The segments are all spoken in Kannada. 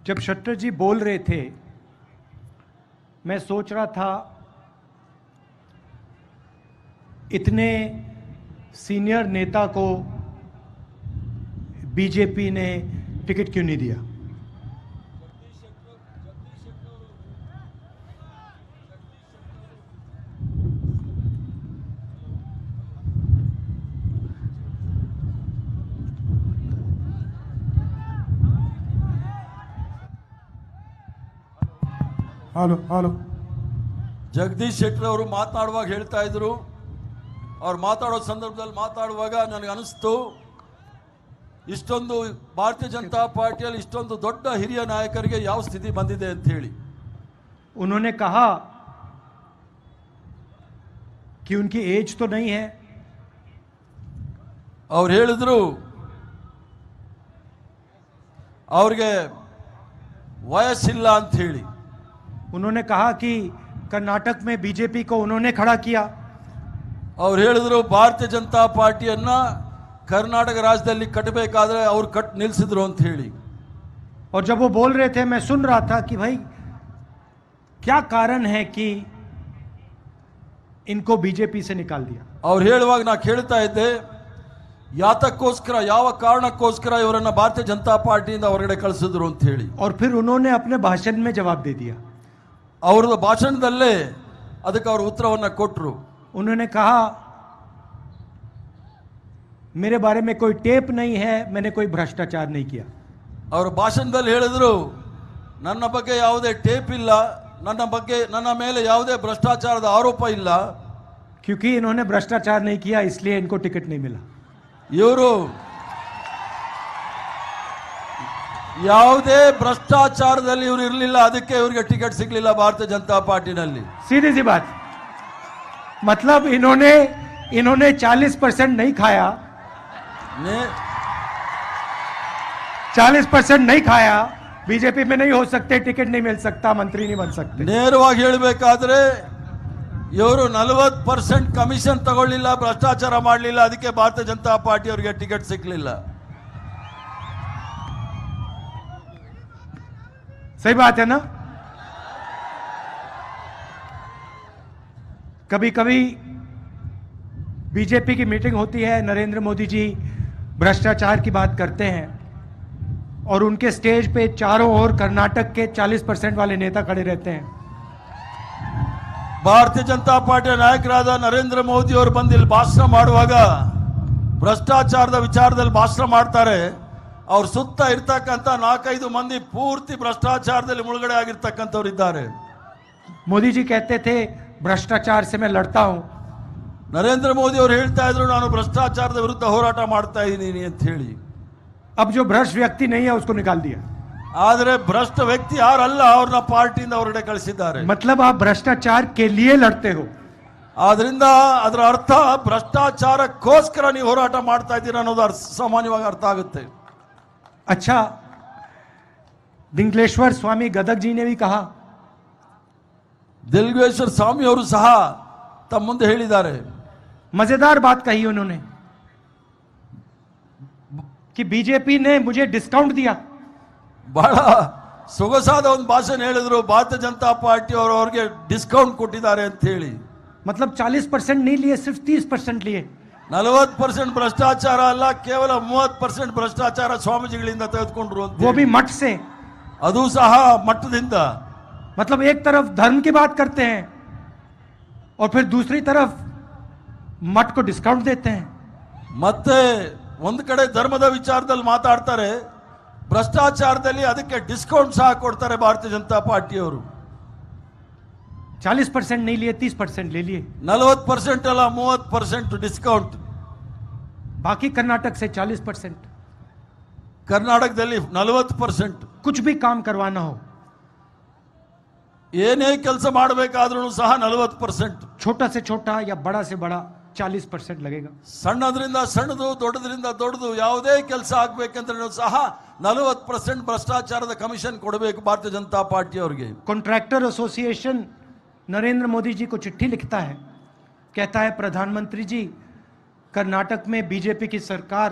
जब शट्टर जी बोल रहे थे, मैं सोच रहा था इतने सीनियर नेता को बीजेपी ने टिकट क्यों नहीं दिया। ಹಲೋ ಜಗದೀಶ್ ಶೆಟ್ಟರ್ ಅವರು ಮಾತನಾಡುವಾಗ ಹೇಳ್ತಾ ಇದ್ರು, ಅವ್ರು ಮಾತಾಡೋ ಸಂದರ್ಭದಲ್ಲಿ ಮಾತಾಡುವಾಗ ನನಗೆ ಅನಿಸ್ತು ಇಷ್ಟೊಂದು ಭಾರತೀಯ ಜನತಾ ಪಾರ್ಟಿಯಲ್ಲಿ ಇಷ್ಟೊಂದು ದೊಡ್ಡ ಹಿರಿಯ ನಾಯಕರಿಗೆ ಯಾವ ಸ್ಥಿತಿ ಬಂದಿದೆ ಅಂತ ಹೇಳಿ. उन्होंने कहा कि उनकी एज तो नहीं है। ಅವ್ರು ಹೇಳಿದ್ರು ಅವ್ರಿಗೆ ವಯಸ್ಸಿಲ್ಲ ಅಂತ ಹೇಳಿ. उन्होंने कहा कि कर्नाटक में बीजेपी को उन्होंने खड़ा किया। ಅವ್ರು ಹೇಳಿದ್ರು ಭಾರತೀಯ ಜನತಾ ಪಾರ್ಟಿಯನ್ನ ಕರ್ನಾಟಕ ರಾಜ್ಯದಲ್ಲಿ ಕಟ್ಟಬೇಕಾದ್ರೆ ಅವ್ರು ಕಟ್ ನಿಲ್ಲಿಸಿದ್ರು ಅಂತ ಹೇಳಿ. और जब वो बोल रहे थे मैं सुन रहा था कि भाई क्या कारण है कि इनको बीजेपी से निकाल दिया। ಅವ್ರು ಹೇಳುವಾಗ ನಾ ಕೇಳ್ತಾ ಇದ್ದೆ, ಯಾತಕ್ಕೋಸ್ಕರ ಯಾವ ಕಾರಣಕ್ಕೋಸ್ಕರ ಇವರನ್ನ ಭಾರತೀಯ ಜನತಾ ಪಾರ್ಟಿಯಿಂದ ಹೊರಗಡೆ ಕಳಿಸಿದ್ರು ಅಂತ ಹೇಳಿ. और फिर उन्होंने अपने भाषण में जवाब दे दिया। ಅವ್ರದ್ದು ಭಾಷಣದಲ್ಲೇ ಅದಕ್ಕೆ ಅವರು ಉತ್ತರವನ್ನ ಕೊಟ್ಟರು. उन्होंने कहा मेरे बारे में कोई टेप नहीं है, मैंने कोई भ्रष्टाचार नहीं किया। ಅವರು ಭಾಷಣದಲ್ಲಿ ಹೇಳಿದ್ರು, ನನ್ನ ಬಗ್ಗೆ ಯಾವುದೇ ಟೇಪ್ ಇಲ್ಲ, ನನ್ನ ಮೇಲೆ ಯಾವುದೇ ಭ್ರಷ್ಟಾಚಾರದ ಆರೋಪ ಇಲ್ಲ. क्योंकि इन्होंने भ्रष्टाचार नहीं किया इसलिए इनको टिकट नहीं मिला। ಇವರು ಯಾವುದೇ ಭ್ರಷ್ಟಾಚಾರದಲ್ಲಿ ಇವರು ಇರಲಿಲ್ಲ, ಅದಕ್ಕೆ ಇವರಿಗೆ ಟಿಕೆಟ್ ಸಿಗಲಿಲ್ಲ ಭಾರತೀಯ ಜನತಾ ಪಾರ್ಟಿನಲ್ಲಿ. सीधी सी बात। मतलब इन्होंने 40% नहीं खाया, 40% नहीं खाया, बीजेपी में नहीं हो सकते, टिकट नहीं मिल सकता, मंत्री नहीं बन सकते। ನೇರವಾಗಿ ಹೇಳಬೇಕಾದ್ರೆ ಇವರು 40% ಕಮಿಷನ್ ತಗೊಳ್ಳಿಲ್ಲ, ಭ್ರಷ್ಟಾಚಾರ ಮಾಡಲಿಲ್ಲ, ಅದಕ್ಕೆ ಭಾರತೀಯ ಜನತಾ ಪಾರ್ಟಿ ಅವರಿಗೆ ಟಿಕೆಟ್ ಸಿಗಲಿಲ್ಲ. सही बात है ना। कभी कभी बीजेपी की मीटिंग होती है, नरेंद्र मोदी जी भ्रष्टाचार की बात करते हैं और उनके स्टेज पे चारों ओर कर्नाटक के 40% वाले नेता खड़े रहते हैं। ಭಾರತೀಯ ಜನತಾ ಪಾರ್ಟಿಯ ನಾಯಕರಾದ ನರೇಂದ್ರ ಮೋದಿ ಅವರು ಬಂದು ಇಲ್ಲಿ ಭಾಷಣ ಮಾಡುವಾಗ ಭ್ರಷ್ಟಾಚಾರದ ವಿಚಾರದಲ್ಲಿ ಭಾಷಣ ಮಾಡ್ತಾರೆ. ಅವ್ರ ಸುತ್ತ ಇರ್ತಕ್ಕಂಥ 4-5 ಮಂದಿ ಪೂರ್ತಿ ಭ್ರಷ್ಟಾಚಾರದಲ್ಲಿ ಮುಳುಗಡೆ ಆಗಿರ್ತಕ್ಕಂಥವ್ರು ಇದ್ದಾರೆ. मोदी जी कहते थे भ्रष्टाचार से मैं लड़ता हूं। ನರೇಂದ್ರ ಮೋದಿ ಅವರು ಹೇಳ್ತಾ ಇದ್ರು, ನಾನು ಭ್ರಷ್ಟಾಚಾರದ ವಿರುದ್ಧ ಹೋರಾಟ ಮಾಡ್ತಾ ಇದ್ದೀನಿ ಅಂತ ಹೇಳಿ. अब जो भ्रष्ट व्यक्ति नहीं है उसको निकाल दिया। ಆದರೆ ಭ್ರಷ್ಟ ವ್ಯಕ್ತಿ ಯಾರಲ್ಲ, ಅವ್ರನ್ನ ಪಾರ್ಟಿಯಿಂದ ಹೊರಗಡೆ ಕಳಿಸಿದ್ದಾರೆ. मतलब आप भ्रष्टाचार के लिए लड़ते हो। ಆದ್ರಿಂದ ಅದರ ಅರ್ಥ ಭ್ರಷ್ಟಾಚಾರಕ್ಕೋಸ್ಕರ ನೀವು ಹೋರಾಟ ಮಾಡ್ತಾ ಇದ್ದೀರಾ ಅನ್ನೋದು ಸಾಮಾನ್ಯವಾಗಿ ಅರ್ಥ ಆಗುತ್ತೆ. अच्छा, दिंगलेश्वर स्वामी गदग जी ने भी कहा, ದಿಲ್ಗೇಶ್ವರ ಸ್ವಾಮಿ ಅವರು ಸಹ ತಮ್ಮ ಮುಂದೆ ಹೇಳಿದ್ದಾರೆ. मजेदार बात कही उन्होंने कि बीजेपी ने मुझे डिस्काउंट दिया। ಬಹಳ ಸೊಗಸಾದ ಒಂದು ಭಾಷಣ ಹೇಳಿದ್ರು, ಭಾರತೀಯ ಜನತಾ ಪಾರ್ಟಿ ಅವರು ಅವ್ರಿಗೆ ಡಿಸ್ಕೌಂಟ್ ಕೊಟ್ಟಿದ್ದಾರೆ ಅಂತ ಹೇಳಿ. मतलब 40% नहीं लिए, सिर्फ 30% लिए। 40% ಭ್ರಷ್ಟಾಚಾರ ಅಲ್ಲ, ಕೇವಲ 30% ಭ್ರಷ್ಟಾಚಾರ ಸ್ವಾಮೀಜಿಗಳಿಂದ ತೆಗೆದುಕೊಂಡ್ರು ಅಂತ. वो भी मठ से। ಅದು ಸಹ ಮಟ್ಟದಿಂದ. मतलब एक तरफ धर्म की बात करते हैं और फिर दूसरी तरफ मठ को डिस्काउंट देते हैं। ಮತ್ತೆ ಒಂದು ಕಡೆ ಧರ್ಮದ ವಿಚಾರದಲ್ಲಿ ಮಾತಾಡ್ತಾರೆ, ಭ್ರಷ್ಟಾಚಾರದಲ್ಲಿ ಅದಕ್ಕೆ ಡಿಸ್ಕೌಂಟ್ ಸಹ ಕೊಡ್ತಾರೆ ಭಾರತೀಯ ಜನತಾ ಪಾರ್ಟಿಯವರು. 40% नहीं लिए, 30% ले लिए। 40% ಅಲ್ಲ, 30% ಡಿಸ್ಕೌಂಟ್. बाकी कर्नाटक से 40%। ಕರ್ನಾಟಕದಲ್ಲಿ 40%. कुछ भी काम करवाना हो, ಏನೇ ಕೆಲಸ ಮಾಡಬೇಕಾದ್ರೂ ಸಹ 40%. छोटा से छोटा या बड़ा से बड़ा 40% लगेगा। ಸಣ್ಣದ್ರಿಂದ ಸಣ್ಣದು, ದೊಡ್ಡದ್ರಿಂದ ದೊಡ್ಡದು ಯಾವುದೇ ಕೆಲಸ ಆಗ್ಬೇಕಂದ್ರೆ ಸಹ 40% ಭ್ರಷ್ಟಾಚಾರದ ಕಮಿಷನ್ ಕೊಡಬೇಕು ಭಾರತೀಯ ಜನತಾ ಪಾರ್ಟಿ ಅವರಿಗೆ. कॉन्ट्रैक्टर एसोसिएशन नरेंद्र मोदी जी को चिट्ठी लिखता है, कहता है प्रधानमंत्री जी, कर्नाटक में बीजेपी की सरकार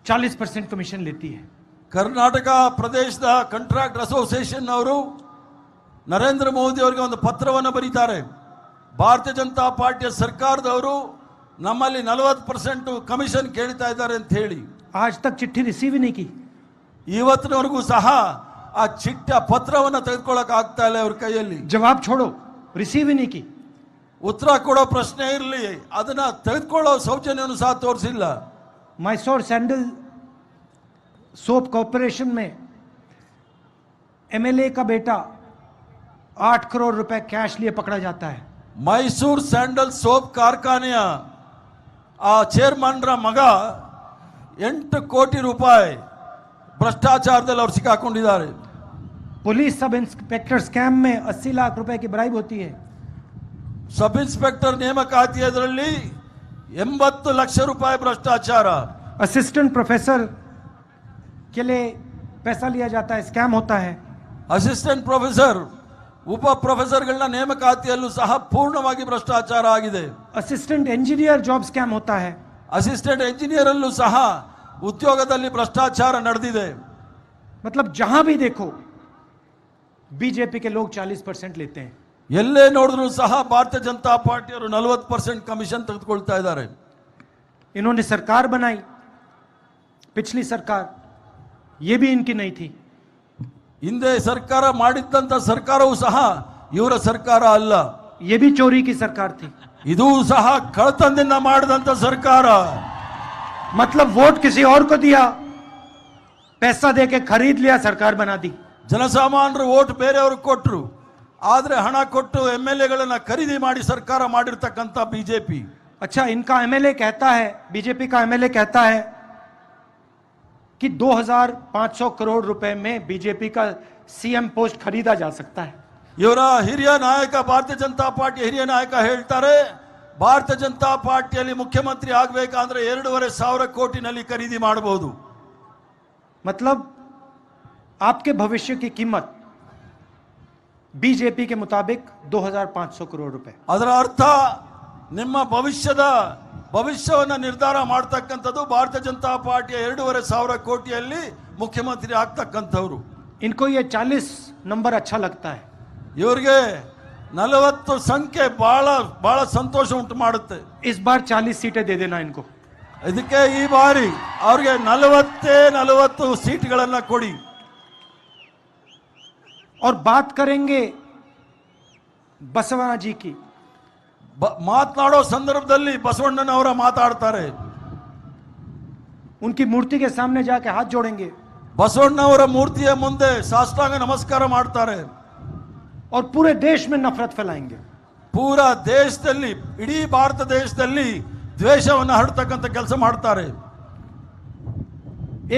40% कमीशन लेती है। ಕರ್ನಾಟಕ ಪ್ರದೇಶದ ಕಾಂಟ್ರಾಕ್ಟ್ ಅಸೋಸಿಯೇಷನ್ ಅವರು ನರೇಂದ್ರ ಮೋದಿ ಅವರಿಗೆ ಒಂದು ಪತ್ರವನ್ನು ಬರೀತಾರೆ. ಭಾರತೀಯ ಜನತಾ ಪಾರ್ಟಿಯ ಸರ್ಕಾರದವರು ನಮ್ಮಲ್ಲಿ 40% ಕಮಿಷನ್ ಕೇಳ್ತಾ ಇದ್ದಾರೆ ಅಂತ ಹೇಳಿ. आज तक चिट्ठी रिसीव ही नहीं की. ಇವತ್ತಿನವರೆಗೂ ಸಹ ಆ ಚಿಟ್ಟ ಪತ್ರವನ್ನು ತೆಗೆದುಕೊಳ್ಳಕ್ ಆಗ್ತಾ ಇಲ್ಲ ಅವ್ರ ಕೈಯಲ್ಲಿ. जवाब छोड़ो, रिसीव ही नहीं की. ಉತ್ತರ ಕೊಡೋ ಪ್ರಶ್ನೆ ಇರಲಿ, ಅದನ್ನ ತೆಗೆದುಕೊಳ್ಳೋ ಸೌಜನ್ಯವನ್ನು ಸಹ ತೋರಿಸಿಲ್ಲ. मैसोर सैंडल सोप कॉर्पोरेशन में एमएलए का बेटा 8 करोड़ रुपए कैश लिए पकड़ा जाता है. ಮೈಸೂರು ಸ್ಯಾಂಡಲ್ ಸೋಪ್ ಕಾರ್ಖಾನೆಯ ಆ ಚೇರ್ಮನ್ರ ಮಗ 8 ಕೋಟಿ ರೂಪಾಯಿ ಭ್ರಷ್ಟಾಚಾರದಲ್ಲಿ ಅವರು ಸಿಕ್ಕಾಕೊಂಡಿದ್ದಾರೆ. पुलिस सब इंस्पेक्टर स्कैम में 80 लाख रुपए की ब्राइब होती है. ಸಬ್ ಇನ್ಸ್ಪೆಕ್ಟರ್ ನೇಮಕಾತಿಯಲ್ಲಿ 80 ಲಕ್ಷ ರೂಪಾಯಿ ಭ್ರಷ್ಟಾಚಾರ. असिस्टेंट प्रोफेसर के लिए पैसा लिया जाता है, स्कैम होता है. ಅಸಿಸ್ಟೆಂಟ್ ಪ್ರೊಫೆಸರ್, ಉಪ ಪ್ರೊಫೆಸರ್ಗಳನ್ನ ನೇಮಕಾತಿಯಲ್ಲೂ ಸಹ ಪೂರ್ಣವಾಗಿ ಭ್ರಷ್ಟಾಚಾರ ಆಗಿದೆ. असिस्टेंट इंजीनियर जॉब स्कैम होता है. ಅಸಿಸ್ಟೆಂಟ್ ಇಂಜಿನಿಯರ್ ಅಲ್ಲೂ ಸಹ ಉದ್ಯೋಗದಲ್ಲಿ ಭ್ರಷ್ಟಾಚಾರ ನಡೆದಿದೆ. मतलब जहां भी देखो बीजेपी के लोग 40% लेते हैं. ಎಲ್ಲೇ ನೋಡಿದ್ರು ಸಹ ಭಾರತೀಯ ಜನತಾ ಪಾರ್ಟಿಯವರು 40% ಕಮಿಷನ್ ತೆಗೆದುಕೊಳ್ತಾ ಇದ್ದಾರೆ. इन्होंने सरकार बनाई, पिछली सरकार, ये भी इनकी नहीं थी. ಹಿಂದೆ ಸರ್ಕಾರ ಮಾಡಿದ್ದಂತ ಸರ್ಕಾರವೂ ಸಹ ಇವರ ಸರ್ಕಾರ ಅಲ್ಲ. ये भी चोरी की सरकार थी. ಇದು ಸಹ ಕಳ್ಳತನದಿಂದ ಮಾಡಿದಂತ ಸರ್ಕಾರ. मतलब वोट किसी और को दिया, पैसा देके खरीद लिया, सरकार बना दी. ಜನಸಾಮಾನ್ಯರು ವೋಟ್ ಬೇರೆಯವ್ರಿಗೆ ಕೊಟ್ಟರು, ಆದ್ರೆ ಹಣ ಕೊಟ್ಟು MLA-ಗಳನ್ನ ಖರೀದಿ ಮಾಡಿ ಸರ್ಕಾರ ಮಾಡಿರ್ತಕ್ಕಂಥ ಬಿಜೆಪಿ. अच्छा, इनका एमएलए कहता है, बीजेपी का एमएलए कहता है कि 2500 करोड़ रुपए में बीजेपी का सीएम पोस्ट खरीदा जा सकता है. ಇವರ ಹಿರಿಯ ನಾಯಕ, ಭಾರತೀಯ ಜನತಾ ಪಾರ್ಟಿ ಹಿರಿಯ ನಾಯಕ ಹೇಳ್ತಾರೆ, ಭಾರತೀಯ ಜನತಾ ಪಾರ್ಟಿಯಲ್ಲಿ ಮುಖ್ಯಮಂತ್ರಿ ಆಗಬೇಕಂದ್ರೆ 2,500 ಕೋಟಿನಲ್ಲಿ ಖರೀದಿ ಮಾಡಬಹುದು. मतलब आपके भविष्य की कीमत बीजेपी के मुताबिक 2500 करोड़ रुपए. ಅದರ ಅರ್ಥ ನಿಮ್ಮ ಭವಿಷ್ಯವನ್ನ ನಿರ್ಧಾರ ಮಾಡತಕ್ಕಂಥದ್ದು ಭಾರತೀಯ ಜನತಾ ಪಾರ್ಟಿಯ 2,500 ಕೋಟಿಯಲ್ಲಿ ಮುಖ್ಯಮಂತ್ರಿ ಆಗ್ತಕ್ಕಂಥವ್ರು. इनको ये 40 नंबर अच्छा लगता है. ಇವರಿಗೆ 40 ಸಂಖ್ಯೆ ಬಹಳ ಸಂತೋಷ ಉಂಟು ಮಾಡುತ್ತೆ. इस बार 40 सीटें दे देना इनको. ಇದಕ್ಕೆ ಈ ಬಾರಿ ಅವ್ರಿಗೆ 40 ಸೀಟ್ಗಳನ್ನ ಕೊಡಿ. और बात करेंगे बसवना जी की. ಮಾತನಾಡೋ ಸಂದರ್ಭದಲ್ಲಿ ಬಸವಣ್ಣನವರ ಮಾತಾಡ್ತಾರೆ. उनकी मूर्ति के सामने जाके हाथ जोड़ेंगे ಬಸವಣ್ಣವರ ಮೂರ್ತಿಯ ಮುಂದೆ ಸಾಷ್ಟಾಂಗ ನಮಸ್ಕಾರ ಮಾಡ್ತಾರೆ. और पूरे देश में नफरत फैलाएंगे. ಪೂರಾ ದೇಶದಲ್ಲಿ, ಇಡೀ ಭಾರತ ದೇಶದಲ್ಲಿ ದ್ವೇಷವನ್ನು ಹರಡ್ತಕ್ಕಂಥ ಕೆಲಸ ಮಾಡ್ತಾರೆ.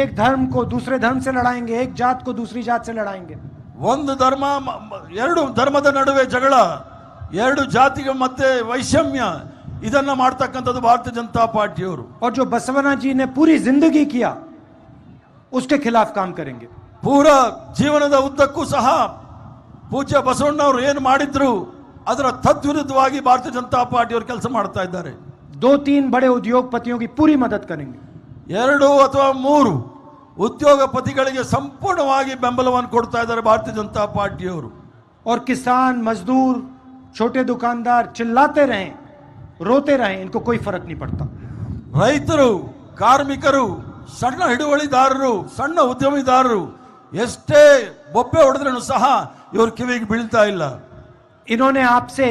एक धर्म को दूसरे धर्म से लड़ाएंगे, एक जात को दूसरी जात से लड़ाएंगे. ಒಂದು ಧರ್ಮ, ಎರಡು ಧರ್ಮದ ನಡುವೆ ಜಗಳ, ಎರಡು ಜಾತಿಗಳ ಮಧ್ಯೆ ವೈಷಮ್ಯ, ಇದನ್ನ ಮಾಡ್ತಕ್ಕಂಥದ್ದು ಭಾರತೀಯ ಜನತಾ ಪಾರ್ಟಿಯವರು. और जो बसवना जी ने पूरी जिंदगी किया उसके खिलाफ काम करेंगे. ಪೂರಾ ಜೀವನದ ಉದ್ದಕ್ಕೂ ಸಹ ಪೂಜ್ಯ ಬಸವಣ್ಣವರು ಏನು ಮಾಡಿದ್ರು ಅದರ ತದ್ವಿರುದ್ಧವಾಗಿ ಭಾರತೀಯ ಜನತಾ ಪಾರ್ಟಿಯವರು ಕೆಲಸ ಮಾಡ್ತಾ ಇದ್ದಾರೆ. 2-3 बड़े उद्योगपतियों की पूरी मदद करेंगे. 2 ಅಥವಾ 3 ಉದ್ಯೋಗಪತಿಗಳಿಗೆ ಸಂಪೂರ್ಣವಾಗಿ ಬೆಂಬಲವನ್ನು ಕೊಡ್ತಾ ಇದ್ದಾರೆ ಭಾರತೀಯ ಜನತಾ ಪಾರ್ಟಿಯವರು. और किसान, मजदूर, छोटे दुकानदार चिल्लाते रहें, रोते रहें, इनको कोई फर्क नहीं पड़ता. ರೈತರು, ಕಾರ್ಮಿಕರು, ಸಣ್ಣ ಹಿಡುವಳಿದಾರರು, ಸಣ್ಣ ಉದ್ಯಮಿದಾರರು ಎಷ್ಟೇ ಬೊಬ್ಬೆ ಹೊಡೆದ್ರೂ ಸಹ ಇವ್ರ ಕಿವಿಗೆ ಬೀಳ್ತಾ ಇಲ್ಲ. इन्होंने आपसे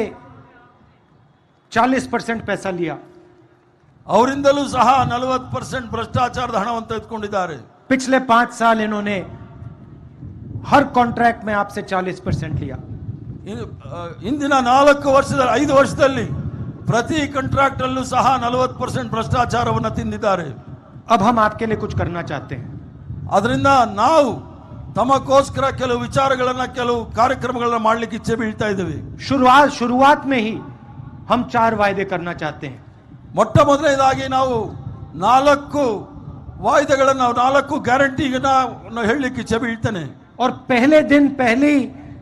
40% पैसा लिया. ಅವರಿಂದಲೂ ಸಹ 40% ಭ್ರಷ್ಟಾಚಾರದ ಹಣವನ್ನು ತೆಗೆದುಕೊಂಡಿದ್ದಾರೆ. पिछले 5 साल इन्होंने हर कॉन्ट्रैक्ट में आपसे 40% लिया. ಇಂದಿನ 5 ವರ್ಷದಲ್ಲಿ ಪ್ರತಿ ಕಾಂಟ್ರಾಕ್ಟ್ ಅಲ್ಲೂ ಸಹ 40% ಭ್ರಷ್ಟಾಚಾರವನ್ನು ತಿಂದಿದ್ದಾರೆ. अब हम आपके लिए कुछ करना चाहते हैं. ಅದರಿಂದ ನಾವು ತಮಗೋಸ್ಕರ ಕೆಲವು ವಿಚಾರಗಳನ್ನ, ಕೆಲವು ಕಾರ್ಯಕ್ರಮಗಳನ್ನ ಮಾಡಲಿಕ್ಕೆ ಇಚ್ಛೆ ಬೀಳ್ತಾ ಇದ್ದೇವೆ. शुरुआत में ही हम 4 वायदे करना चाहते हैं. ಮೊಟ್ಟ ಮೊದಲನೇದಾಗಿ ನಾವು 4 ವಾಯ್ದೆಗಳನ್ನು, 4 ಗ್ಯಾರಂಟಿಗಳನ್ನ ಹೇಳಲಿಕ್ಕೆ ಇಚ್ಛೆ ಬೀಳ್ತೇನೆ. और पहले दिन पहली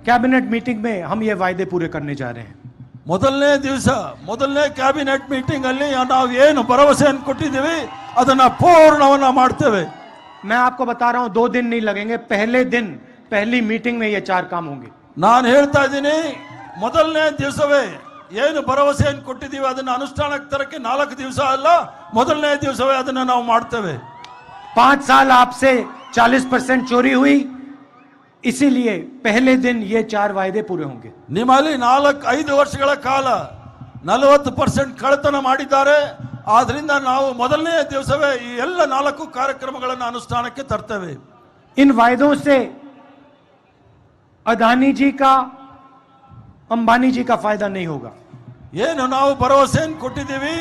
कैबिनेट मीटिंग में हम ये वायदे पूरे करने जा रहे हैं. ಮೊದಲನೇ ದಿವಸ, ಮೊದಲನೇ ಕ್ಯಾಬಿನೆಟ್ ಮೀಟಿಂಗ್ ಅಲ್ಲಿ ನಾವು ಏನು ಭರವಸೆಯನ್ನು ಕೊಟ್ಟಿದ್ದೀವಿ ಅದನ್ನ ಪೂರ್ಣವನ್ನ ಮಾಡ್ತೇವೆ. मैं आपको बता रहा हूं 2 दिन नहीं लगेंगे, पहले दिन पहली मीटिंग में ये 4 काम होंगे। ನಾನು ಹೇಳ್ತಾ ಇದ್ದೀನಿ, ಮೊದಲನೇ ದಿವಸವೇ ಏನು ಭರವಸೆಯನ್ನು ಕೊಟ್ಟಿದ್ದೀವಿ ಅದನ್ನು ಅನುಷ್ಠಾನಕ್ಕೆ ತರಕ್ಕೆ 4 ದಿವಸ ಅಲ್ಲ, ಮೊದಲನೇ ದಿವಸವೇ ಅದನ್ನು ನಾವು ಮಾಡ್ತೇವೆ। 5 साल आपसे 40% चोरी हुई, इसीलिए पहले दिन ये 4 वायदे पूरे होंगे। ನಿಮ್ಮಲ್ಲಿ 4-5 ವರ್ಷಗಳ ಕಾಲ 40% ಕಳ್ಳತನ ಮಾಡಿದ್ದಾರೆ, ಆದ್ರಿಂದ ನಾವು ಮೊದಲನೇ ದಿವಸವೇ ಈ ಎಲ್ಲ 4 ಕಾರ್ಯಕ್ರಮಗಳನ್ನು ಅನುಷ್ಠಾನಕ್ಕೆ ತರ್ತೇವೆ। इन वायदों से अदानी जी का, अंबानी जी का फायदा नहीं होगा। ಏನು ನಾವು ಭರವಸೆಯನ್ನು ಕೊಟ್ಟಿದ್ದೀವಿ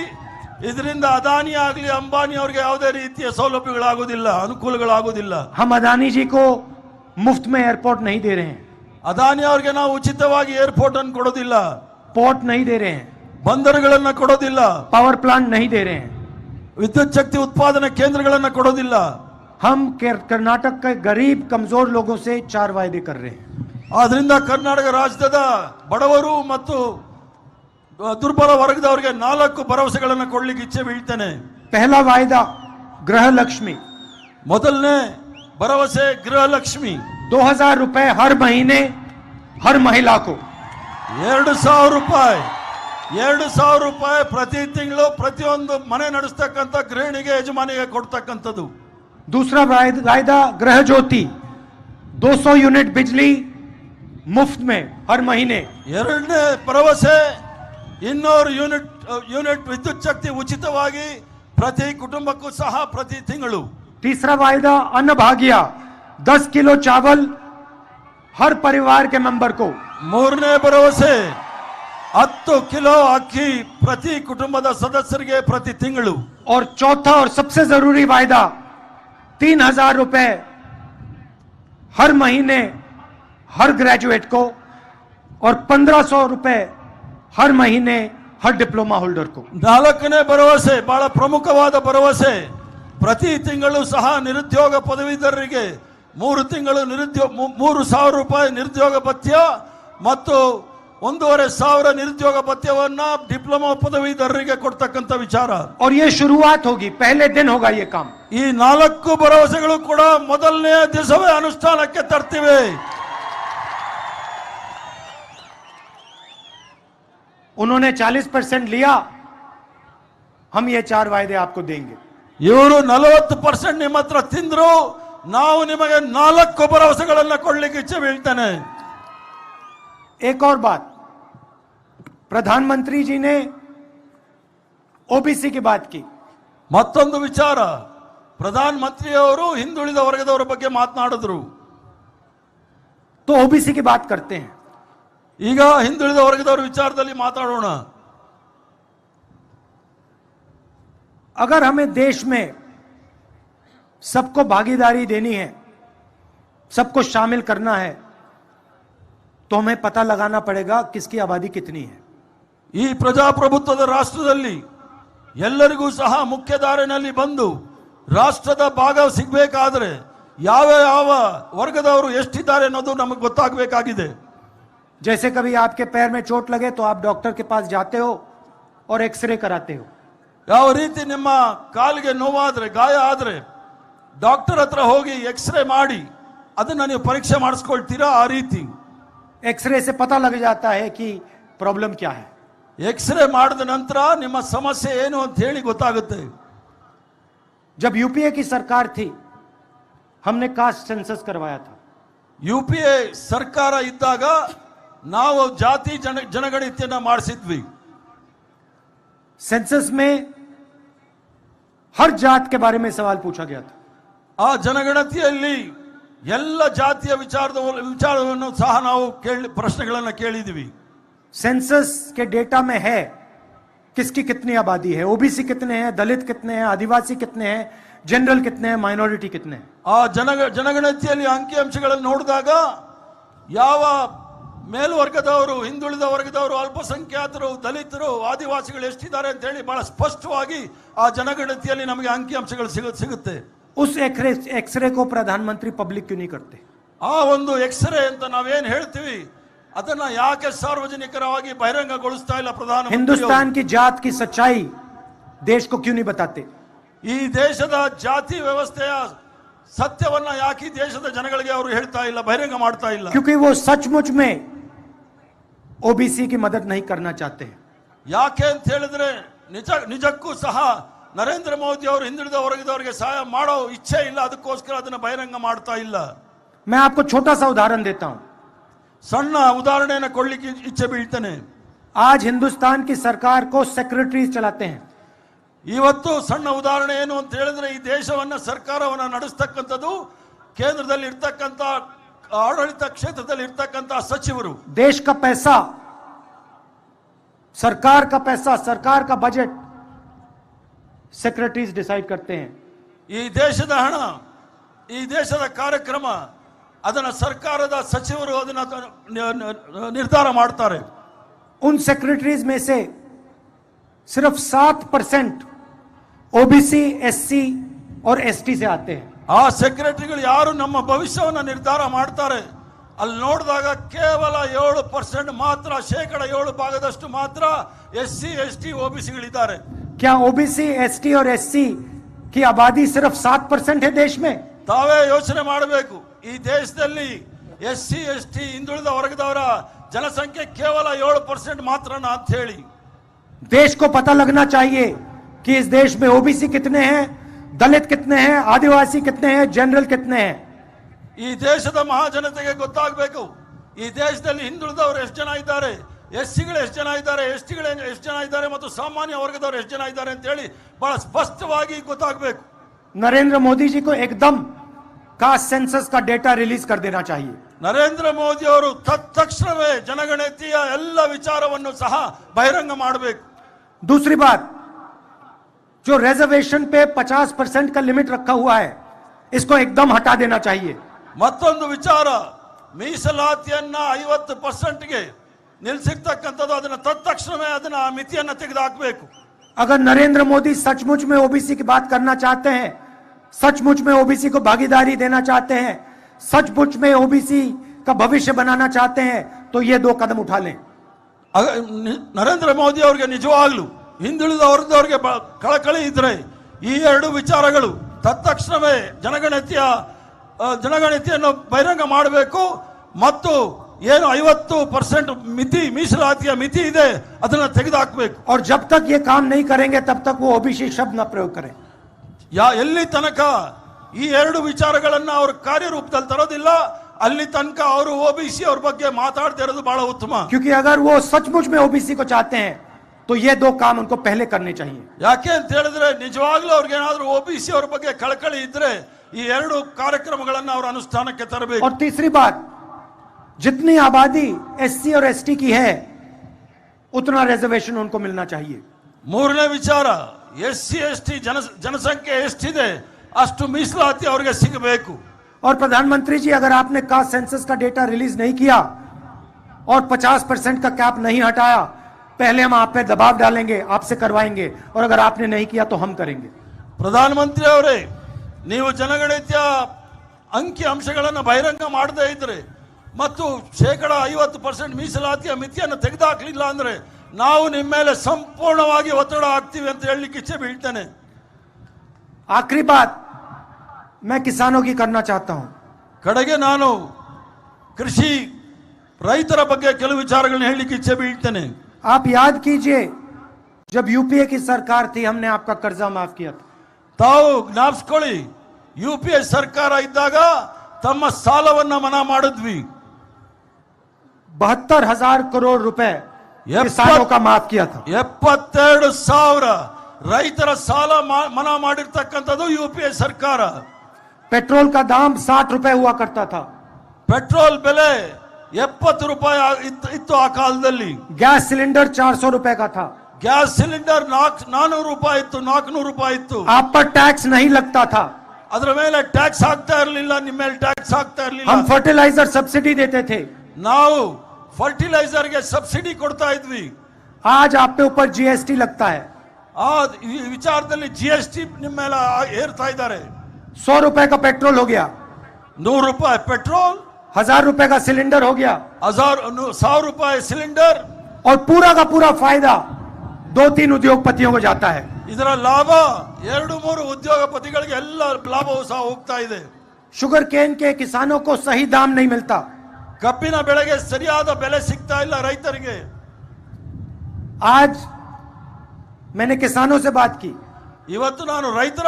ಇದರಿಂದ ಅದಾನಿ ಆಗಲಿ ಅಂಬಾನಿ ಅವರಿಗೆ ಯಾವುದೇ ರೀತಿಯ ಸೌಲಭ್ಯಗಳಾಗುವುದಿಲ್ಲ, ಅನುಕೂಲಗಳಾಗುವುದಿಲ್ಲ। हम अदानी जी को मुफ्त में एयरपोर्ट नहीं दे रहे हैं, ಅದಾನಿ ಅವರಿಗೆ ನಾವು ಉಚಿತವಾಗಿ ಏರ್ಪೋರ್ಟ್ ಅನ್ನು ಕೊಡೋದಿಲ್ಲ, पोर्ट नहीं दे रहे हैं, ಬಂದರುಗಳನ್ನು ಕೊಡೋದಿಲ್ಲ, पावर प्लांट नहीं दे रहे हैं। ವಿದ್ಯುತ್ ಶಕ್ತಿ ಉತ್ಪಾದನಾ ಕೇಂದ್ರಗಳನ್ನು ಕೊಡೋದಿಲ್ಲ। हम कर्नाटक के गरीब कमजोर लोगों से 4 वायदे कर रहे हैं। ಆದ್ರಿಂದ ಕರ್ನಾಟಕ ರಾಜ್ಯದ ಬಡವರು ಮತ್ತು ದುರ್ಬಲ ವರ್ಗದವರಿಗೆ 4 ಭರವಸೆಗಳನ್ನು ಕೊಡ್ಲಿಕ್ಕೆ ಇಚ್ಛೆ ಬೀಳ್ತೇನೆ। पहला वायदा गृह लक्ष्मी, ಮೊದಲನೇ ಭರವಸೆ ಗೃಹಲಕ್ಷ್ಮಿ, 2000 रुपए हर महीने हर महिला को। 2000 ರೂಪಾಯಿ 2000 ರೂಪಾಯಿ ಪ್ರತಿ ತಿಂಗಳು ಪ್ರತಿಯೊಂದು ಮನೆ ನಡೆಸ್ತಕ್ಕಂಥ ಗೃಹಿಣಿಗೆ ಯಜಮಾನಿಗೆ ಕೊಡ್ತಕ್ಕಂಥದ್ದು। दूसरा वायदा गृह ज्योति, 200 यूनिट बिजली मुफ्त में हर महीने। ಎರಡನೇ ಭರವಸೆ 200 ಯೂನಿಟ್ ವಿದ್ಯುತ್ ಶಕ್ತಿ ಉಚಿತವಾಗಿ ಪ್ರತಿ ಕುಟುಂಬಕ್ಕೂ ಸಹ ಪ್ರತಿ ತಿಂಗಳು। तीसरा वायदा अन्न भाग्य, 10 किलो चावल हर परिवार के मेंबर को। ಮೂರನೇ ಭರವಸೆ 10 ಕಿಲೋ ಅಕ್ಕಿ ಪ್ರತಿ ಕುಟುಂಬದ ಸದಸ್ಯರಿಗೆ ಪ್ರತಿ ತಿಂಗಳು। और चौथा और सबसे जरूरी वायदा 3000 रुपए हर महीने हर ग्रेजुएट को और 1500 रुपए हर महीने हर डिप्लोमा होल्डर को। 4ನೇ ಭರವಸೆ ಬಹಳ ಪ್ರಮುಖವಾದ ಭರವಸೆ, ಪ್ರತಿ ತಿಂಗಳು ಸಹ ನಿರುದ್ಯೋಗ ಪದವೀಧರರಿಗೆ 3 ತಿಂಗಳು 3000 ರೂಪಾಯಿ ನಿರುದ್ಯೋಗ ಭತ್ಯ ಮತ್ತು 1500 ನಿರುದ್ಯೋಗ ಭತ್ಯವನ್ನ ಡಿಪ್ಲೊಮಾ ಪದವೀಧರರಿಗೆ ಕೊಡ್ತಕ್ಕಂಥ ವಿಚಾರ। और ये शुरुआत होगी, पहले दिन होगा ये काम। ಈ 4 ಭರವಸೆಗಳು ಕೂಡ ಮೊದಲನೇ ದಿವಸವೇ ಅನುಷ್ಠಾನಕ್ಕೆ ತರ್ತಿವೆ। उन्होंने 40% लिया, हम ये 4 वायदे आपको देंगे। ಇವರು 40% ನಿಮ್ಮ ಹತ್ರ ತಿಂದ್ರು, ನಾವು ನಿಮಗೆ 4 ಭರವಸೆಗಳನ್ನು ಕೊಡ್ಲಿಕ್ಕೆ ಇಚ್ಛೆ ಬೀಳ್ತಾನೆ। एक और बात, प्रधानमंत्री जी ने ओबीसी की बात की। ಮತ್ತೊಂದು ವಿಚಾರ, ಪ್ರಧಾನ ಮಂತ್ರಿಯವರು ಹಿಂದುಳಿದ ವರ್ಗದವರ ಬಗ್ಗೆ ಮಾತನಾಡಿದ್ರು। तो ओबीसी की बात करते हैं। ಈಗ ಹಿಂದುಳಿದ ವರ್ಗದವರ ವಿಚಾರದಲ್ಲಿ ಮಾತಾಡೋಣ। अगर हमें देश में सबको भागीदारी देनी है, सबको शामिल करना है, तो हमें पता लगाना पड़ेगा किसकी आबादी कितनी है। ಈ ಪ್ರಜಾಪ್ರಭುತ್ವದ ರಾಷ್ಟ್ರದಲ್ಲಿ ಎಲ್ಲರಿಗೂ ಸಹ ಮುಖ್ಯಧಾರೆಯಲ್ಲಿ ಬಂದು ರಾಷ್ಟ್ರದ ಭಾಗ ಸಿಗಬೇಕಾದ್ರೆ ಯಾವ ಯಾವ ವರ್ಗದವರು ಎಷ್ಟಿದ್ದಾರೆ ಅನ್ನೋದು ನಮಗೆ ಗೊತ್ತಾಗಬೇಕಾಗಿದೆ। जैसे कभी आपके पैर में चोट लगे तो आप डॉक्टर के पास जाते हो और एक्सरे कराते हो। ಯಾವ ರೀತಿ ನಿಮ್ಮ ಕಾಲಿಗೆ ನೋವಾದ್ರೆ ಗಾಯ ಆದ್ರೆ ಡಾಕ್ಟರ್ ಹತ್ರ ಹೋಗಿ ಎಕ್ಸ್ರೇ ಮಾಡಿ ಅದನ್ನ ನೀವು ಪರೀಕ್ಷೆ ಮಾಡಿಸ್ಕೊಳ್ತೀರಾ, ಆ ರೀತಿ एक्सरे से पता लग जाता है कि प्रॉब्लम क्या है। ಎಕ್ಸ್ರೇ ಮಾಡಿದ ನಂತರ ನಿಮ್ಮ ಸಮಸ್ಯೆ ಏನು ಅಂತ ಹೇಳಿ ಗೊತ್ತಾಗುತ್ತೆ। जब यूपीए की सरकार थी, हमने कास्ट सेंसस करवाया था। ಯುಪಿಎ ಸರ್ಕಾರ ಇದ್ದಾಗ ನಾವು ಜಾತಿ ಜನಗಣತಿಯನ್ನ ಮಾಡಿಸಿದ್ವಿ। सेंसस में हर जात के बारे में सवाल पूछा गया था। ಆ ಜನಗಣತಿಯಲ್ಲಿ ಎಲ್ಲ ಜಾತಿಯ ವಿಚಾರವನ್ನು ಸಹ ನಾವು ಪ್ರಶ್ನೆಗಳನ್ನು ಕೇಳಿದ್ವಿ। सेंसस के डेटा में है किसकी कितनी आबादी है, ओबीसी कितने हैं, दलित कितने हैं, आदिवासी कितने हैं, जनरल कितने हैं, माइनॉरिटी कितने हैं। ಆ ಜನಗಣತಿಯಲ್ಲಿ ಅಂಕಿಅಂಶಗಳನ್ನು ನೋಡಿದಾಗ ಯಾವ ಮೇಲ್ವರ್ಗದವರು, ಹಿಂದುಳಿದ ವರ್ಗದವರು, ಅಲ್ಪಸಂಖ್ಯಾತರು, ದಲಿತರು, ಆದಿವಾಸಿಗಳು ಎಷ್ಟಿದ್ದಾರೆ ಅಂತ ಹೇಳಿ ಬಹಳ ಸ್ಪಷ್ಟವಾಗಿ ಆ ಜನಗಣತಿಯಲ್ಲಿ ನಮಗೆ ಅಂಕಿಅಂಶಗಳು ಸಿಗುತ್ತೆ। उस एक्सरे को प्रधानमंत्री पब्लिक क्यों नहीं करते? ಆ ಒಂದು ಎಕ್ಸ್ರೇ ಅಂತ ನಾವೇನ್ ಹೇಳ್ತೀವಿ ಅದನ್ನ ಯಾಕೆ ಸಾರ್ವಜನಿಕರವಾಗಿ ಬಹಿರಂಗಗೊಳಿಸ್ತಾ ಇಲ್ಲ ಪ್ರಧಾನಮಂತ್ರಿ? हिंदुस्तान की जात की सच्चाई देश को क्यों नहीं बताते? ಈ ದೇಶದ ಜಾತಿ ವ್ಯವಸ್ಥೆಯ ಸತ್ಯವನ್ನ ಯಾಕೆ ಈ ದೇಶದ ಜನಗಳಿಗೆ ಅವರು ಹೇಳ್ತಾ ಇಲ್ಲ, ಬಹಿರಂಗ ಮಾಡ್ತಾ ಇಲ್ಲ? क्योंकि वो सचमुच में ओबीसी की मदद नहीं करना चाहते हैं। ಯಾಕೆ ಅಂತ ಹೇಳಿದ್ರೆ ನಿಜಕ್ಕೂ ಸಹ ನರೇಂದ್ರ ಮೋದಿ ಅವರು ಹಿಂದುಳಿದ ವರ್ಗದವರಿಗೆ ಸಹಾಯ ಮಾಡೋ ಇಚ್ಛೆ ಇಲ್ಲ, ಅದಕ್ಕೋಸ್ಕರ ಅದನ್ನ ಬಹಿರಂಗ ಮಾಡ್ತಾ ಇಲ್ಲ. मैं आपको छोटा सा उदाहरण देता हूं। ಸಣ್ಣ ಉದಾಹರಣೆಯನ್ನು ಕೊಡ್ಲಿಕ್ಕೆ ಇಚ್ಛೆ ಬೀಳ್ತೇನೆ. आज हिंदुस्तान की सरकार को सेक्रेटरीज चलाते हैं। ಇವತ್ತು ಸಣ್ಣ ಉದಾಹರಣೆ ಏನು ಅಂತ ಹೇಳಿದ್ರೆ ಈ ದೇಶವನ್ನ ಸರ್ಕಾರವನ್ನ ನಡೆಸ್ತಕ್ಕಂಥದ್ದು ಕೇಂದ್ರದಲ್ಲಿ ಇರ್ತಕ್ಕಂಥ ಆಡಳಿತ ಕ್ಷೇತ್ರದಲ್ಲಿ ಇರ್ತಕ್ಕಂಥ ಸಚಿವರು. देश का पैसा, सरकार का पैसा, सरकार का बजट सेक्रेटरीज डिसाइड करते हैं। ಈ ದೇಶದ ಹಣ, ಈ ದೇಶದ ಕಾರ್ಯಕ್ರಮ ಅದನ್ನ ಸರ್ಕಾರದ ಸಚಿವರು ಅದನ್ನ ನಿರ್ಧಾರ ಮಾಡ್ತಾರೆ. उन सेक्रेटरीज में से सिर्फ 7% ओबीसी, एससी और एसटी से आते हैं। ಆ ಸೆಕ್ರೆಟರಿಗಳು ಯಾರು ನಮ್ಮ ಭವಿಷ್ಯವನ್ನ ನಿರ್ಧಾರ ಮಾಡ್ತಾರೆ ಅಲ್ಲಿ ನೋಡಿದಾಗ ಕೇವಲ 7% ಮಾತ್ರ, 7% ಮಾತ್ರ ಎಸ್ಸಿ, ಎಸ್ಟಿ, ಓಬಿಸಿಗಳಿದ್ದಾರೆ. क्या ओबीसी, एसटी और एससी की आबादी सिर्फ 7% है देश में? ತಾವೇ ಯೋಚನೆ ಮಾಡಬೇಕು. ಈ ದೇಶದಲ್ಲಿ ಎಸ್ಸಿ, ಎಸ್ಟಿ, ಹಿಂದುಳಿದ ವರ್ಗದವರ ಜನಸಂಖ್ಯೆ ಕೇವಲ 7% ಮಾತ್ರನಾ ಅಂತ ಹೇಳಿ. देश को पता लगना चाहिए कि इस देश में ओबीसी कितने हैं, दलित कितने हैं, आदिवासी कितने हैं, जनरल कितने हैं। ಈ ದೇಶದ ಮಹಾಜನತೆಗೆ ಗೊತ್ತಾಗಬೇಕು ಈ ದೇಶದಲ್ಲಿ ಹಿಂದುಳಿದವರು ಎಷ್ಟು ಜನ ಇದ್ದಾರೆ, ಎಸ್ಸಿಗಳು ಎಷ್ಟು ಜನ ಇದ್ದಾರೆ, ಎಸ್ಟಿಗಳು ಎಷ್ಟು ಜನ ಇದ್ದಾರೆ ಮತ್ತು ಸಾಮಾನ್ಯ ವರ್ಗದವರು ಎಷ್ಟು ಜನ ಇದ್ದಾರೆ ಅಂತ ಹೇಳಿ ಬಹಳ ಸ್ಪಷ್ಟವಾಗಿ ಗೊತ್ತಾಗಬೇಕು. नरेंद्र मोदी जी को एकदम कास्ट सेंसस का डेटा रिलीज कर देना चाहिए। ನರೇಂದ್ರ ಮೋದಿ ಅವರು ತಕ್ಷಣವೇ ಜನಗಣತಿಯ ಎಲ್ಲ ವಿಚಾರವನ್ನು ಸಹ ಬಹಿರಂಗ ಮಾಡಬೇಕು. दूसरी बात, जो रिजर्वेशन पे 50% का लिमिट रखा हुआ है, इसको एकदम हटा देना चाहिए। ಮತ್ತೊಂದು ವಿಚಾರ, ಮೀಸಲಾತಿಯನ್ನ 50%ಗೆ ನಿಲ್ಲಿಸಿರ್ತಕ್ಕಂಥದ್ದು ಅದನ್ನ ತಕ್ಷಣವೇ ಅದನ್ನ ಮಿತಿಯನ್ನ ತೆಗೆದುಹಾಕಬೇಕು. अगर नरेंद्र मोदी सचमुच में ओबीसी की बात करना चाहते हैं, सचमुच में ओबीसी को भागीदारी देना चाहते हैं, सचमुच में ओबीसी का भविष्य बनाना चाहते हैं, तो ये 2 कदम उठा लें। ನರೇಂದ್ರ ಮೋದಿ ಅವರಿಗೆ ನಿಜವಾಗ್ಲೂ ಹಿಂದುಳಿದ ವರ್ಗದವರಿಗೆ ಕಳಕಳಿ ಇದ್ರೆ ಈ 2 ವಿಚಾರಗಳು ತಕ್ಷಣವೇ ಜನಗಣತಿಯನ್ನು ಬಹಿರಂಗ ಮಾಡಬೇಕು ಮತ್ತು ಏನು 50% ಮಿತಿ, ಮೀಸಲಾತಿಯ ಮಿತಿ ಇದೆ ಅದನ್ನ ತೆಗೆದುಹಾಕಬೇಕು. और जब तक ये काम नहीं करेंगे तब तक वो ओबीसी शब्द न प्रयोग करें। ಎಲ್ಲಿ ತನಕ ಈ 2 ವಿಚಾರಗಳನ್ನ ಅವರು ಕಾರ್ಯರೂಪದಲ್ಲಿ ತರೋದಿಲ್ಲ ಅಲ್ಲಿ ತನಕ ಅವರು ಓಬಿಸಿ ಅವ್ರ ಬಗ್ಗೆ ಮಾತಾಡದೇ ಇರೋದು ಬಹಳ ಉತ್ತಮ. क्योंकि अगर वो सचमुच में ओबीसी को चाहते हैं तो ये 2 काम उनको पहले करने चाहिए। ಯಾಕೆ ಅಂತ ಹೇಳಿದ್ರೆ ನಿಜವಾಗ್ಲೂ ಅವ್ರಿಗೆ ಏನಾದ್ರೂ ಓಬಿಸಿ ಅವ್ರ ಬಗ್ಗೆ ಕಳಕಳಿ ಇದ್ರೆ ಈ 2 ಕಾರ್ಯಕ್ರಮಗಳನ್ನ ಅವರು ಅನುಷ್ಠಾನಕ್ಕೆ ತರಬೇಕು. और तीसरी बात, जितनी आबादी एससी और एसटी की है उतना रिजर्वेशन उनको मिलना चाहिए। ಮೂರನೇ ವಿಚಾರ, ಎಸ್ಸಿ, ಎಸ್ಟಿ ಜನಸಂಖ್ಯೆ ಎಷ್ಟಿದೆ ಅಷ್ಟು ಮೀಸಲಾತಿ ಅವರಿಗೆ ಸಿಗಬೇಕು. और प्रधानमंत्री जी, अगर आपने कास्ट सेंसस का डेटा रिलीज नहीं किया और 50% का कैप नहीं हटाया, पहले हम आप पे दबाव डालेंगे, आपसे करवाएंगे, और अगर आपने नहीं किया तो हम करेंगे। ಪ್ರಧಾನಮಂತ್ರಿ ಅವರೇ, ನೀವು ಜನಗಣತಿಯ ಅಂಕಿ ಅಂಶಗಳನ್ನು ಬಹಿರಂಗ ಮಾಡದೇ ಇದ್ರೆ ಮತ್ತು 50% ಮೀಸಲಾತಿಯ ಮಿತಿಯನ್ನು ತೆಗೆದುಹಾಕಲಿಲ್ಲ ಅಂದ್ರೆ ನಾವು ನಿಮ್ಮ ಮೇಲೆ ಸಂಪೂರ್ಣವಾಗಿ ಒತ್ತಡ ಹಾಕ್ತೀವಿ ಅಂತ ಹೇಳಲಿಕ್ಕೆ ಇಚ್ಛೆ ಬೀಳ್ತೇನೆ. आखिरी बात मैं किसानों की करना चाहता हूं। ಕಡೆಗೆ ನಾನು ಕೃಷಿ ರೈತರ ಬಗ್ಗೆ ಕೆಲವು ವಿಚಾರಗಳನ್ನು ಹೇಳಲಿಕ್ಕೆ ಇಚ್ಛೆ ಬೀಳ್ತೇನೆ. आप याद कीजिए, जब यूपीए की सरकार थी हमने आपका कर्जा माफ किया था। ತಾವು ಜ್ಞಾಪಿಸ್ಕೊಳ್ಳಿ, ಯುಪಿಎ ಸರ್ಕಾರ ಇದ್ದಾಗ ತಮ್ಮ ಸಾಲವನ್ನ ಮನಾ ಮಾಡಿದ್ವಿ. 72,000 करोड़ रुपए किसानों का माफ किया था। 72,000 ರೈತರ ಸಾಲ ಮನಾ ಮಾಡಿರ್ತಕ್ಕಂಥದ್ದು ಯುಪಿಎ ಸರ್ಕಾರ. पेट्रोल का दाम 60 रुपए हुआ करता था। ಪೆಟ್ರೋಲ್ ಬೆಲೆ 70 ರೂಪಾಯಿ ಇತ್ತು ಆ ಕಾಲದಲ್ಲಿ. गैस सिलेंडर 400 रुपए का था। ಗ್ಯಾಸ್ ಸಿಲಿಂಡರ್ 400 ರೂಪಾಯಿ ಇತ್ತು, 400 ರೂಪಾಯಿ ಇತ್ತು. आप पर टैक्स नहीं लगता था। ಅದರ ಮೇಲೆ ಟ್ಯಾಕ್ಸ್ ಹಾಕ್ತಾ ಇರಲಿಲ್ಲ, ನಿಮ್ಮ ಮೇಲೆ ಟ್ಯಾಕ್ಸ್ ಹಾಕ್ತಾ ಇರಲಿಲ್ಲ. हम फर्टिलाइजर सब्सिडी देते थे। ನಾವು ಫರ್ಟಿಲೈಸರ್ಗೆ ಸಬ್ಸಿಡಿ ಕೊಡ್ತಾ ಇದ್ವಿ. आज आप पे ऊपर जीएसटी लगता है। ಆ ವಿಚಾರದಲ್ಲಿ ಜಿಎಸ್ಟಿ ನಿಮ್ಮ ಮೇಲೆ ಏರ್ತಾ ಇದ್ದಾರೆ. 100 रुपए का पेट्रोल हो गया, 100 ರೂಪಾಯಿ ಪೆಟ್ರೋಲ್, 1000 रुपए का सिलेंडर हो गया, 1,000 ರೂಪಾಯಿ ಸಿಲಿಂಡರ್. और पूरा का पूरा फायदा 2-3 उद्योगपतियों को जाता है। ಇದರ ಲಾಭ 2-3 ಉದ್ಯೋಗಪತಿಗಳಿಗೆ ಎಲ್ಲ ಲಾಭವೂ ಸಹ ಹೋಗ್ತಾ ಇದೆ. शुगर केन के किसानों को सही दाम नहीं मिलता। ಕಬ್ಬಿನ ಬೆಳೆಗೆ ಸರಿಯಾದ ಬೆಲೆ ಸಿಗ್ತಾ ಇಲ್ಲ ರೈತರಿಗೆ। आज मैंने किसानों से बात की ಇವತ್ತು ನಾನು ರೈತರ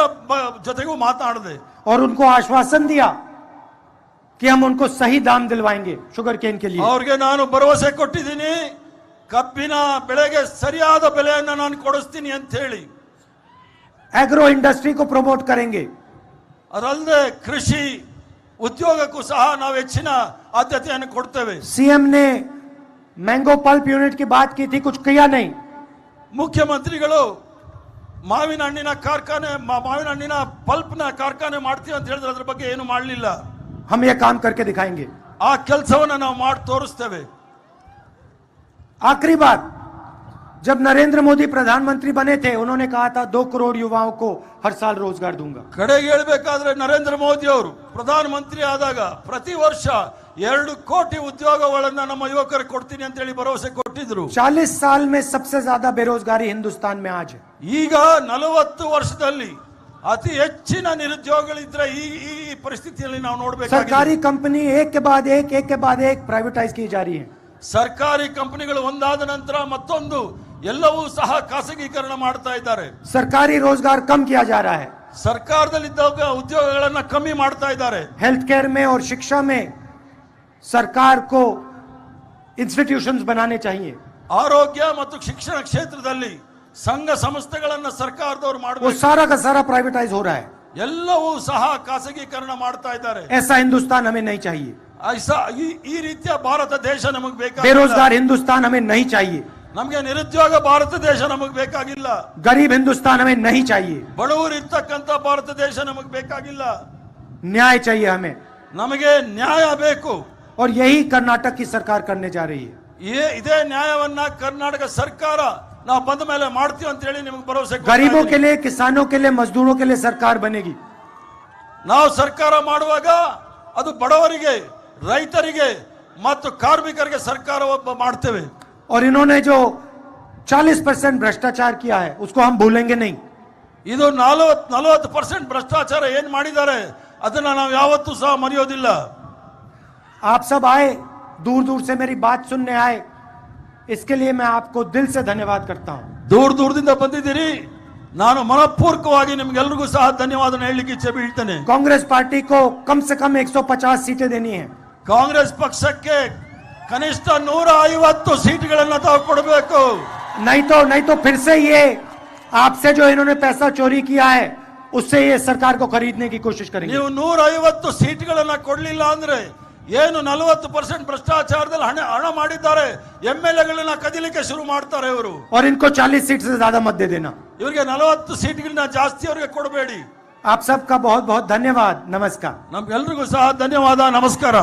ಜೊತೆಗೂ ಮಾತನಾಡಿದೆ और उनको आश्वासन दिया कि हम उनको सही दाम दिलवाएंगे शुगर केन के लिए। ಅವ್ರಿಗೆ ನಾನು ಭರವಸೆ ಕೊಟ್ಟಿದ್ದೀನಿ, ಕಬ್ಬಿನ ಬೆಳೆಗೆ ಸರಿಯಾದ ಬೆಲೆಯನ್ನು ನಾನು ಕೊಡಿಸ್ತೀನಿ ಅಂತ ಹೇಳಿ। एग्रो इंडस्ट्री को प्रमोट करेंगे। ಅದಲ್ಲದೆ ಕೃಷಿ ಉದ್ಯೋಗಕ್ಕೂ ಸಹ ನಾವು ಹೆಚ್ಚಿನ ಆದ್ಯತೆಯನ್ನು ಕೊಡ್ತೇವೆ। सीएम ने मैंगो पल्प यूनिट की बात की थी, कुछ किया नहीं। ಮುಖ್ಯಮಂತ್ರಿಗಳು ಮಾವಿನ ಹಣ್ಣಿನ ಕಾರ್ಖಾನೆ ಮಾವಿನ ಹಣ್ಣಿನ ಪಲ್ಪ್ನ ಕಾರ್ಖಾನೆ ಮಾಡ್ತೀವಿ ಅಂತ ಹೇಳಿದ್ರೆ ಅದ್ರ ಬಗ್ಗೆ ಏನು ಮಾಡಲಿಲ್ಲ। हम ये काम करके दिखाएंगे। ಆ ಕೆಲಸವನ್ನು ನಾವು ಮಾಡಿ ತೋರಿಸ್ತೇವೆ। आखिरी बात, जब नरेंद्र मोदी प्रधानमंत्री बने थे उन्होंने कहा था 2 करोड़ युवाओं को हर साल रोजगार दूंगा। ಕಡೆಗೆ ಹೇಳಬೇಕಾದ್ರೆ ನರೇಂದ್ರ ಮೋದಿ ಅವರು ಪ್ರಧಾನಮಂತ್ರಿ ಆದಾಗ ಪ್ರತಿ ವರ್ಷ 2 ಕೋಟಿ ಉದ್ಯೋಗಗಳನ್ನು ನಮ್ಮ ಯುವಕರಿಗೆ ಕೊಡ್ತೀನಿ ಅಂತ ಹೇಳಿ ಭರವಸೆ ಕೊಟ್ಟಿದ್ರು। 40 साल में सबसे ज्यादा बेरोजगारी हिंदुस्तान में आज है। ಈಗ 40 ವರ್ಷದಲ್ಲಿ ಅತಿ ಹೆಚ್ಚಿನ ನಿರುದ್ಯೋಗಗಳಿದ್ರೆ ಈ ಪರಿಸ್ಥಿತಿಯಲ್ಲಿ ನಾವು ನೋಡಬೇಕಾಗಿದೆ। सरकारी कंपनी एक के बाद एक प्राइवेटाइज की जा रही है। ಸರ್ಕಾರಿ ಕಂಪನಿಗಳು ಒಂದಾದ ನಂತರ ಮತ್ತೊಂದು ಎಲ್ಲವೂ ಸಹ ಖಾಸಗೀಕರಣ ಮಾಡ್ತಾ ಇದ್ದಾರೆ। सरकारी रोजगार कम किया जा रहा है। ಸರ್ಕಾರದಲ್ಲಿದ್ದಾಗ ಉದ್ಯೋಗಗಳನ್ನ ಕಮ್ಮಿ ಮಾಡ್ತಾ ಇದ್ದಾರೆ। हेल्थ केयर में और शिक्षा में सरकार को इंस्टीट्यूशंस बनाने चाहिए। ಆರೋಗ್ಯ ಮತ್ತು ಶಿಕ್ಷಣ ಕ್ಷೇತ್ರದಲ್ಲಿ ಸಂಘ ಸಂಸ್ಥೆಗಳನ್ನು ಸರ್ಕಾರದವರು वो ಮಾಡಬೇಕು। सारा का सारा प्राइवेटाइज हो रहा है। ಎಲ್ಲವೂ ಸಹ ಖಾಸಗೀಕರಣ ಮಾಡ್ತಾ ಇದ್ದಾರೆ। ऐसा हिंदुस्तान हमें नहीं चाहिए। ಈ ರೀತಿಯ ಭಾರತ ದೇಶ ನಮಗೆ ಬೇಕಾಗಿಲ್ಲ। बेरोजगार हिंदुस्तान हमें नहीं चाहिए। ನಮಗೆ ನಿರುದ್ಯೋಗ ಭಾರತ ದೇಶ ನಮಗೆ ಬೇಕಾಗಿಲ್ಲ। गरीब हिंदुस्तान हमें नहीं चाहिए। ಬಡವರು ಇರ್ತಕ್ಕಂಥ ಭಾರತ ದೇಶ ನಮಗೆ ಬೇಕಾಗಿಲ್ಲ। न्याय चाहिए हमें, ನಮಗೆ ನ್ಯಾಯ ಬೇಕು। और यही कर्नाटक की सरकार करने जा रही है। ಇದೇ ನ್ಯಾಯವನ್ನ ಕರ್ನಾಟಕ ಸರ್ಕಾರ ನಾವು ಬಂದ ಮೇಲೆ ಮಾಡ್ತೀವಿ ಅಂತ ಹೇಳಿ ನಿಮಗೆ ಭರವಸೆ ಕೊಡ್ತಾ गरीबों ಇದ್ದೀನಿ। के लिए, किसानों के लिए, मजदूरों के लिए सरकार बनेगी। ನಾವು ಸರ್ಕಾರ ಮಾಡುವಾಗ ಅದು ಬಡವರಿಗೆ, ರೈತರಿಗೆ ಮತ್ತು ಕಾರ್ಮಿಕರಿಗೆ ಸರ್ಕಾರ ಮಾಡ್ತೇವೆ। और इन्होंने जो 40% भ्रष्टाचार किया है उसको हम भूलेंगे नहीं। ಇದು 40% ಭ್ರಷ್ಟಾಚಾರ ಏನ್ ಮಾಡಿದ್ದಾರೆ ಅದನ್ನ ನಾವು ಯಾವತ್ತೂ ಸಹ ಮರೆಯೋದಿಲ್ಲ। आप सब आए, दूर दूर से मेरी बात सुनने आए, इसके लिए मैं आपको दिल से धन्यवाद करता हूं। ದೂರದಿಂದ ಬಂದಿದ್ದೀರಿ, ನಾನು ಮನಪೂರ್ವಕವಾಗಿ ನಿಮ್ಗೆಲ್ಲರಿಗೂ ಸಹ ಧನ್ಯವಾದ ಹೇಳಲಿಕ್ಕೆ ಇಚ್ಛೆ ಬೀಳ್ತೇನೆ। कांग्रेस पार्टी को कम से कम 150 सीटें देनी है। ಕಾಂಗ್ರೆಸ್ ಪಕ್ಷಕ್ಕೆ ಕನಿಷ್ಠ 150 ಸೀಟ್ಗಳನ್ನು ತಾವು ಕೊಡಬೇಕು। नहीं तो फिर से ये आपसे जो इन्होंने पैसा चोरी किया है उससे ये सरकार को खरीदने की कोशिश करेंगे। ನೀವು 150 ಸೀಟ್ಗಳನ್ನ ಕೊಡ್ಲಿಲ್ಲ ಅಂದ್ರೆ ಏನು 40% ಭ್ರಷ್ಟಾಚಾರದಲ್ಲಿ ಹಣ ಮಾಡಿದ್ದಾರೆ, ಎಂಎಲ್ಎಗಳನ್ನ ಕದಿಲಿಕ್ಕೆ ಶುರು ಮಾಡ್ತಾರೆ ಇವರು। और इनको 40 सीट से ज्यादा मत दे देना। ಇವರಿಗೆ 40 ಸೀಟ್ಗಳನ್ನ ಜಾಸ್ತಿ ಅವರಿಗೆ ಕೊಡಬೇಡಿ। आप सबका बहुत बहुत धन्यवाद। नमस्कार। ನಮ್ಗೆಲ್ರಿಗೂ ಸಹ ಧನ್ಯವಾದ, ನಮಸ್ಕಾರ।